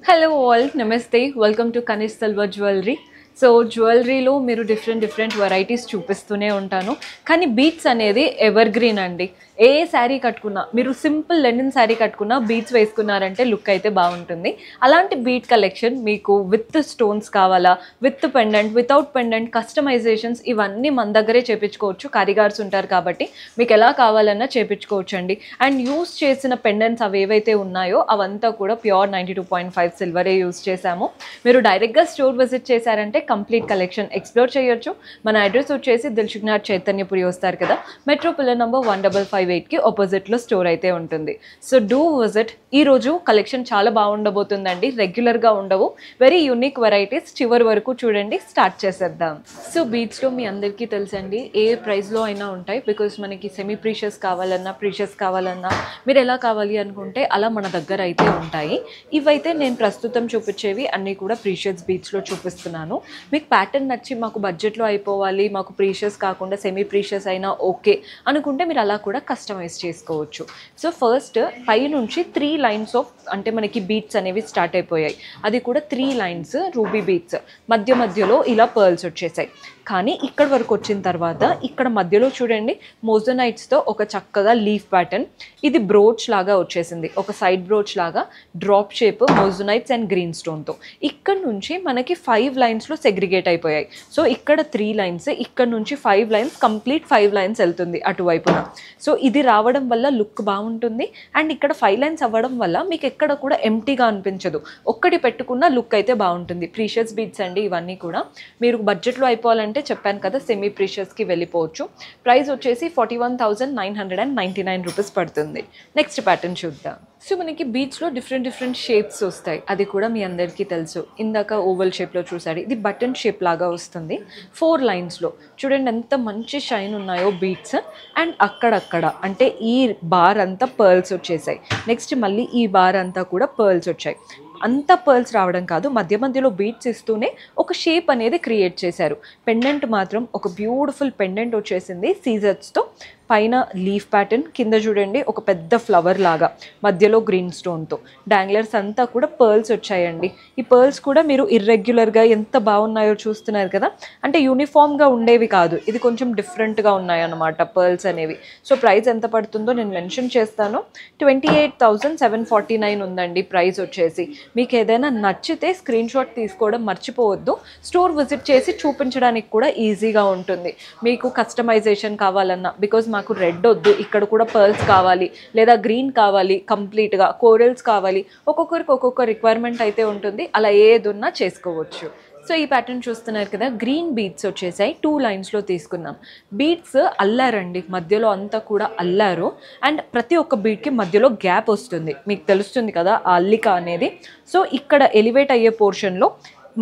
Hello all నమస్తే welcome to Kanish silver jewellery. So జ్యువెలరీలో మీరు డిఫరెంట్ వెరైటీస్ చూపిస్తూనే ఉంటాను. కానీ బీట్స్ అనేది ఎవర్ గ్రీన్ అండి. ఏ శారీ కట్టుకున్నా, మీరు సింపుల్ లెనిన్ శారీ కట్టుకున్నా బీట్స్ వేసుకున్నారంటే లుక్ అయితే బాగుంటుంది. అలాంటి బీట్ కలెక్షన్ మీకు విత్ స్టోన్స్ కావాలా, with pendant, without pendant, customisations ఇవన్నీ మన దగ్గరే చేపించుకోవచ్చు. కారిగార్స్ ఉంటారు కాబట్టి మీకు ఎలా కావాలన్నా చేపించుకోవచ్చు అండి. అండ్ యూస్ చేసిన పెండెంట్స్ అవి ఏవైతే ఉన్నాయో అవంతా కూడా ప్యూర్ 92.5 సిల్వరే యూస్ చేశాము. మీరు డైరెక్ట్గా స్టోర్ విజిట్ చేశారంటే కంప్లీట్ కలెక్షన్ ఎక్స్ప్లోర్ చేయొచ్చు. మన అడ్రస్ వచ్చేసి దిల్సుఖ్నగర్ చైతన్యపురి వస్తారు కదా, మెట్రో పిల్లర్ నంబర్ 1558కి ఆపోజిట్లో స్టోర్ అయితే ఉంటుంది. So do visit. ఈరోజు కలెక్షన్ చాలా బాగుండబోతుందండి, రెగ్యులర్గా ఉండవు, వెరీ యూనిక్ వెరైటీస్. చివరి వరకు చూడండి. స్టార్ట్ చేసేద్దాం. సో బీట్స్లో మీ అందరికీ తెలుసండి, ఏ ప్రైస్లో అయినా ఉంటాయి. బికాస్ మనకి సెమీ ప్రీషియస్ కావాలన్నా, ప్రీషియస్ కావాలన్నా, మీరు ఎలా కావాలి అనుకుంటే అలా మన దగ్గర అయితే ఉంటాయి. ఇవైతే నేను ప్రస్తుతం చూపించేవి అన్నీ కూడా ప్రీషియస్ బీట్స్లో చూపిస్తున్నాను. మీకు ప్యాటర్న్ నచ్చి మాకు బడ్జెట్లో అయిపోవాలి, మాకు ప్రీషియస్ కాకుండా సెమీ ప్రీషియస్ అయినా ఓకే అనుకుంటే మీరు అలా కూడా కస్టమైజ్ చేసుకోవచ్చు. సో ఫస్ట్ పై నుంచి 3 లైన్స్ ఆఫ్ అంటే మనకి బీట్స్ అనేవి స్టార్ట్ అయిపోయాయి. అది కూడా 3 లైన్స్ రూబీ బీట్స్, మధ్యలో ఇలా పర్ల్స్ వచ్చేసాయి. కానీ ఇక్కడ వరకు వచ్చిన తర్వాత ఇక్కడ మధ్యలో చూడండి మోజోనైట్స్తో ఒక చక్కగా లీఫ్ ప్యాటర్న్. ఇది బ్రోచ్ లాగా వచ్చేసింది, ఒక సైడ్ బ్రోచ్ లాగా drop shape moissanites and green స్టోన్తో. ఇక్కడ నుంచి మనకి 5 లైన్స్లో సెగ్రిగేట్ అయిపోయాయి. సో ఇక్కడ 3 లైన్స్, ఇక్కడ నుంచి 5 లైన్స్, కంప్లీట్ 5 లైన్స్ వెళ్తుంది అటువైపున. సో ఇది రావడం వల్ల లుక్ బాగుంటుంది. అండ్ ఇక్కడ 5 లైన్స్ అవ్వడం వల్ల మీకు ఎక్కడ కూడా ఎంటీగా అనిపించదు, ఒక్కటి పెట్టుకున్న లుక్ అయితే బాగుంటుంది. ప్రీషియస్ బీట్స్ అండి ఇవన్నీ కూడా. మీరు బడ్జెట్లో అయిపోవాలంటే చెప్పాను కదా సెమీ ప్రీషియస్కి వెళ్ళిపోవచ్చు. ప్రైస్ వచ్చేసి 41,999 రూపీస్ పడుతుంది. నెక్స్ట్ ప్యాటర్న్ చూద్దాం. సో మనకి బీచ్లో డిఫరెంట్ షేప్స్ వస్తాయి, అది కూడా మీ అందరికీ తెలుసు. ఇందాక ఓవల్ షేప్లో చూసారు, ఇది బటన్ షేప్ లాగా వస్తుంది. 4 లైన్స్లో చూడండి ఎంత మంచి షైన్ ఉన్నాయో బీట్స్. అండ్ అక్కడక్కడ అంటే ఈ బార్ అంతా పర్ల్స్ వచ్చేసాయి. నెక్స్ట్ మళ్ళీ ఈ బార్ అంతా కూడా పర్ల్స్ వచ్చాయి. అంత పర్ల్స్ రావడం కాదు, మధ్యలో బీట్స్ ఇస్తూనే ఒక షేప్ అనేది క్రియేట్ చేశారు. పెండెంట్ మాత్రం ఒక బ్యూటిఫుల్ పెండెంట్ వచ్చేసింది సీజర్స్తో. పైన లీఫ్ ప్యాటర్న్, కింద చూడండి ఒక పెద్ద ఫ్లవర్ లాగా, మధ్యలో గ్రీన్ స్టోన్తో. డాంగ్లర్స్ అంతా కూడా పర్ల్స్ వచ్చాయండి. ఈ పర్ల్స్ కూడా మీరు ఇర్రెగ్యులర్గా ఎంత బాగున్నాయో చూస్తున్నారు కదా, అంటే యూనిఫామ్గా ఉండేవి కాదు, ఇది కొంచెం డిఫరెంట్గా ఉన్నాయన్నమాట పర్ల్స్ అనేవి. సో ప్రైస్ ఎంత పడుతుందో నేను మెన్షన్ చేస్తాను. 28,749 ఉందండి ప్రైస్ వచ్చేసి. మీకు ఏదైనా నచ్చితే స్క్రీన్ షాట్ తీసుకోవడం మర్చిపోవద్దు. స్టోర్ విజిట్ చేసి చూపించడానికి కూడా ఈజీగా ఉంటుంది. మీకు కస్టమైజేషన్ కావాలన్నా, బికాజ్ మాకు రెడ్ వద్దు, ఇక్కడ కూడా పర్ల్స్ కావాలి, లేదా గ్రీన్ కావాలి, కంప్లీట్గా కోరల్స్ కావాలి, ఒక్కొక్కరికి ఒక్కొక్క రిక్వైర్మెంట్ అయితే ఉంటుంది. అలా ఏదున్నా చేసుకోవచ్చు. సో ఈ ప్యాటర్న్ చూస్తున్నారు కదా, గ్రీన్ బీట్స్ వచ్చేసాయి. 2 లైన్స్లో తీసుకున్నాం. బీట్స్ అల్లారండి, మధ్యలో అంతా కూడా అల్లారు. అండ్ ప్రతి ఒక్క బీట్కి మధ్యలో గ్యాప్ వస్తుంది, మీకు తెలుస్తుంది కదా ఆ అల్లిక అనేది. సో ఇక్కడ ఎలివేట్ అయ్యే పోర్షన్లో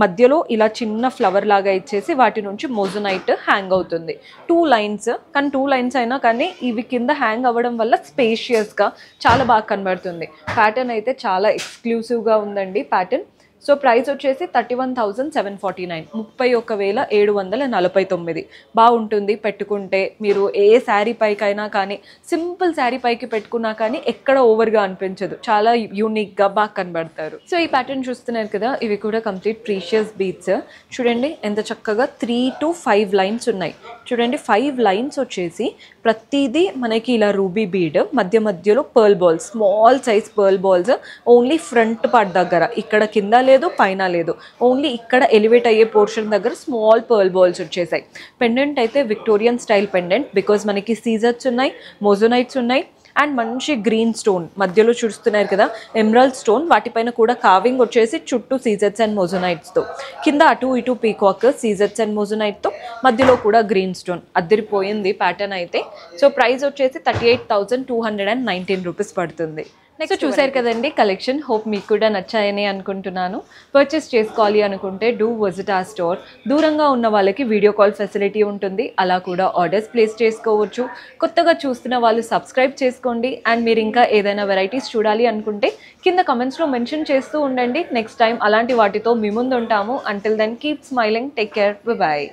మధ్యలో ఇలా చిన్న ఫ్లవర్ లాగా ఇచ్చేసి వాటి నుంచి మోజోనైట్ హ్యాంగ్ అవుతుంది. 2 లైన్స్, కానీ 2 లైన్స్ అయినా కానీ ఇవి కింద హ్యాంగ్ అవ్వడం వల్ల స్పేషియస్గా చాలా బాగా కనబడుతుంది. ప్యాటర్న్ అయితే చాలా ఎక్స్క్లూసివ్గా ఉందండి ప్యాటర్న్. సో ప్రైస్ వచ్చేసి 31,749, 31,749. బాగుంటుంది పెట్టుకుంటే. మీరు ఏ శారీ పైకైనా కానీ, సింపుల్ శారీ పైకి పెట్టుకున్నా కానీ ఎక్కడ ఓవర్గా అనిపించదు, చాలా యూనిక్గా బాగా కనబడతారు. సో ఈ ప్యాటర్న్ చూస్తున్నారు కదా, ఇవి కూడా కంప్లీట్ ప్రీషియస్ బీట్స్. చూడండి ఎంత చక్కగా 3 to 5 లైన్స్ ఉన్నాయి. చూడండి 5 లైన్స్ వచ్చేసి ప్రతిదీ మనకి ఇలా రూబీ బీడ్, మధ్యలో pearl balls, small size pearl balls. Only front part దగ్గర, ఇక్కడ కింద లేదు పైన లేదు, ఓన్లీ ఇక్కడ ఎలివేట్ అయ్యే పోర్షన్ దగ్గర స్మాల్ పర్ల్ బాల్స్ వచ్చేసాయి. పెండెంట్ అయితే విక్టోరియన్ స్టైల్ పెండెంట్, బికాజ్ మనకి సీజర్స్ ఉన్నాయి, మోజోనైట్స్ ఉన్నాయి. అండ్ మంచి గ్రీన్ స్టోన్ మధ్యలో చూస్తున్నారు కదా, ఎమరాల్డ్ స్టోన్, వాటిపైన కూడా కావింగ్ వచ్చేసి చుట్టూ సీజర్స్ అండ్ మోజోనైట్స్తో. కింద అటు ఇటు పీకాక్, సీజర్స్ అండ్ మోజోనైట్తో, మధ్యలో కూడా గ్రీన్ స్టోన్. అద్దరిపోయింది ప్యాటర్న్ అయితే. సో ప్రైస్ వచ్చేసి 38,219 రూపీస్ పడుతుంది. నెక్స్ట్ చూసారు కదండి కలెక్షన్. హోప్ మీకు కూడా నచ్చాయని అనుకుంటున్నాను. పర్చేస్ చేసుకోవాలి అనుకుంటే డూ విజిట్ ఆ స్టోర్. దూరంగా ఉన్న వాళ్ళకి వీడియో కాల్ ఫెసిలిటీ ఉంటుంది, అలా కూడా ఆర్డర్స్ ప్లేస్ చేసుకోవచ్చు. కొత్తగా చూస్తున్న వాళ్ళు సబ్స్క్రైబ్ చేసుకోండి. అండ్ మీరు ఇంకా ఏదైనా వెరైటీస్ చూడాలి అనుకుంటే కింద కమెంట్స్లో మెన్షన్ చేస్తూ ఉండండి. నెక్స్ట్ టైం అలాంటి వాటితో మీ ముందు ఉంటాము. Until then keep smiling, take care, bye.